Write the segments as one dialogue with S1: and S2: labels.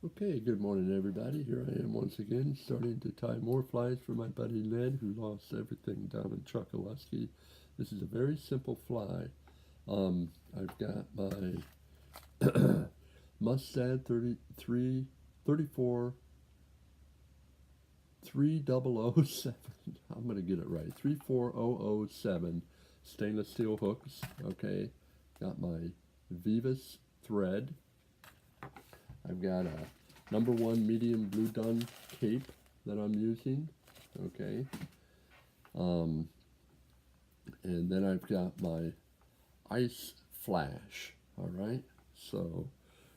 S1: Okay, good morning everybody. Here I am once again starting to tie more flies for my buddy Ned who lost everything down in Chokoloskee. This is a very simple fly. I've got my Mustad 33, 34, 3007. I'm going to get it right. 34007 stainless steel hooks. Okay, got my Vivas thread. I've got a #1 medium blue dun cape that I'm using, okay, and then I've got my ice flash, all right, so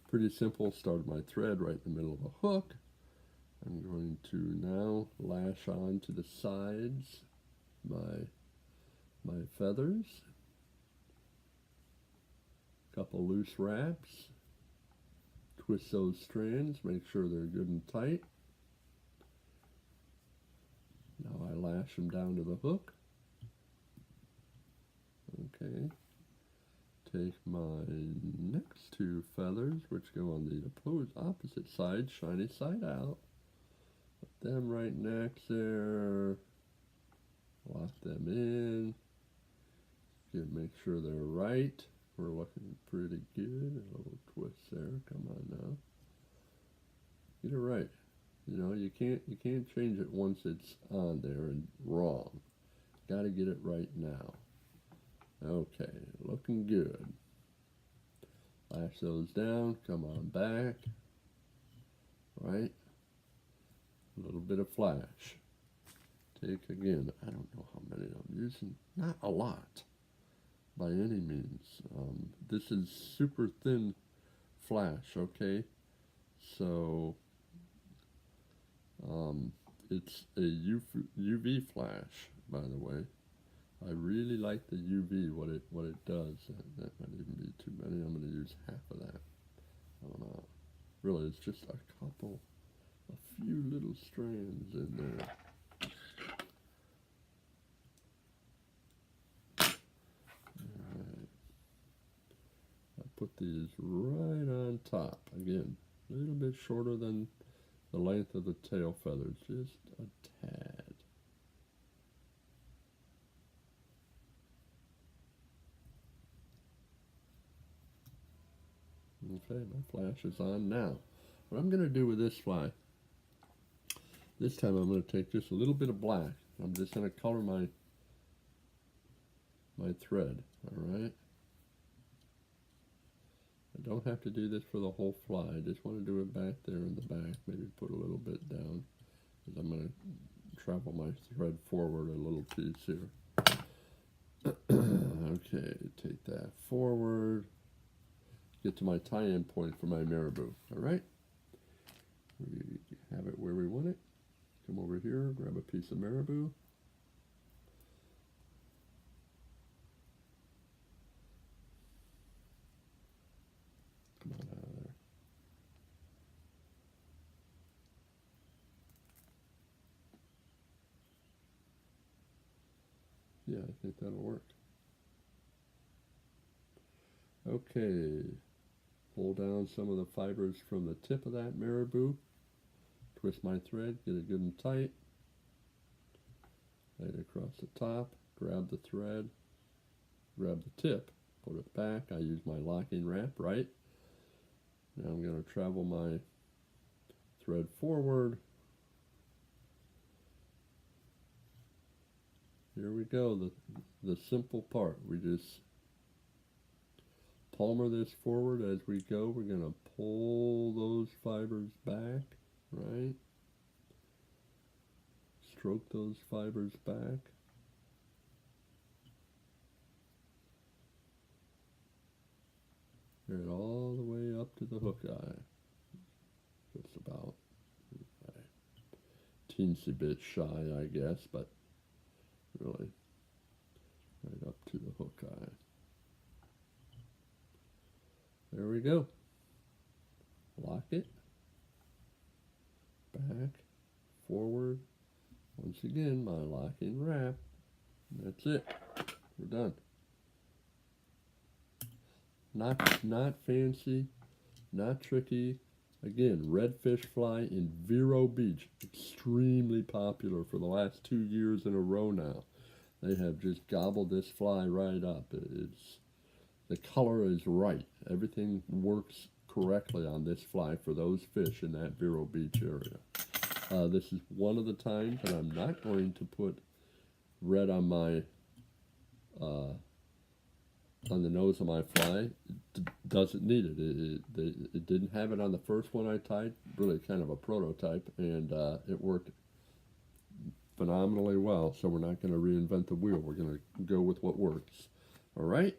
S1: pretty simple. Started my thread right in the middle of a hook. I'm going to now lash on to the sides my feathers, couple loose wraps. Twist those strands, make sure they're good and tight. Now I lash them down to the hook. Okay. Take my next two feathers, which go on the opposite side, shiny side out. Put them right next there. Lock them in. Make sure they're right. We're looking pretty good. A little twist there. Come on now. Get it right. You know, you can't change it once it's on there and wrong. Got to get it right now. Okay, looking good. Lash those down. Come on back. Right. A little bit of flash. Take again. I don't know how many I'm using. Not a lot, by any means. This is super thin flash. Okay, so it's a UV flash, by the way. I really like the UV, what it does. That might even be too many. I'm going to use half of that. I don't know. Really, it's just a few little strands in there. Alright. I put these right on top. Again, a little bit shorter than the length of the tail feathers, just a tad. Okay, my flash is on now. What I'm going to do with this fly, this time I'm going to take just a little bit of black. I'm just going to color my thread, alright? I don't have to do this for the whole fly. I just want to do it back there in the back. Maybe put a little bit down, because I'm going to travel my thread forward a little piece here. Okay, take that forward. Get to my tie-in point for my marabou. Alright? We have it where we want it. Come over here, grab a piece of marabou. Come on out of there. Yeah, I think that'll work. Okay, pull down some of the fibers from the tip of that marabou. Twist my thread, get it good and tight. Lay it across the top, grab the thread, grab the tip, put it back. I use my locking wrap, right? Now I'm going to travel my thread forward. Here we go, the simple part. We just palmer this forward as we go. We're going to pull those fibers back, right? Stroke those fibers back. Get it all the way up to the hook eye. Just about a teensy bit shy, I guess, but really right up to the hook eye. There we go. Lock it. Back, forward. Once again, my locking wrap. That's it. We're done. Not fancy, not tricky, Again, redfish fly in Vero Beach, extremely popular for the last 2 years in a row now. They have just gobbled this fly right up. The color is right. Everything works correctly on this fly for those fish in that Vero Beach area. This is one of the times that I'm not going to put red on my on the nose of my fly. It doesn't need it. It didn't have it on the first one I tied. Really kind of a prototype, and it worked phenomenally well. So we're not going to reinvent the wheel. We're going to go with what works. All right.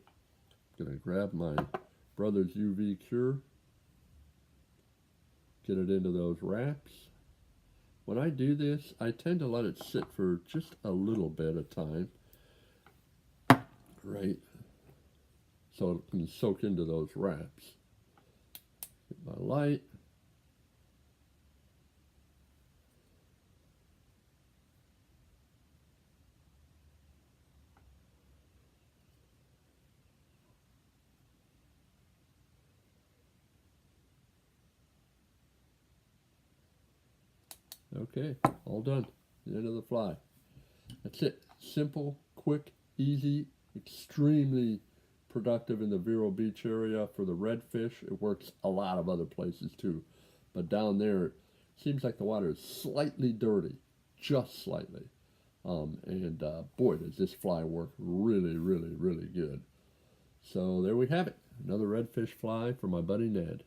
S1: I'm going to grab my Brother's UV Cure. Get it into those wraps. When I do this, I tend to let it sit for just a little bit of time. Right. So it can soak into those wraps. Get my light. Okay, all done. The end of the fly. That's it. Simple, quick, easy, extremely productive in the Vero Beach area for the redfish. It works a lot of other places too. But down there, it seems like the water is slightly dirty, just slightly. Boy, does this fly work really, really, really good. So there we have it. Another redfish fly for my buddy Ned.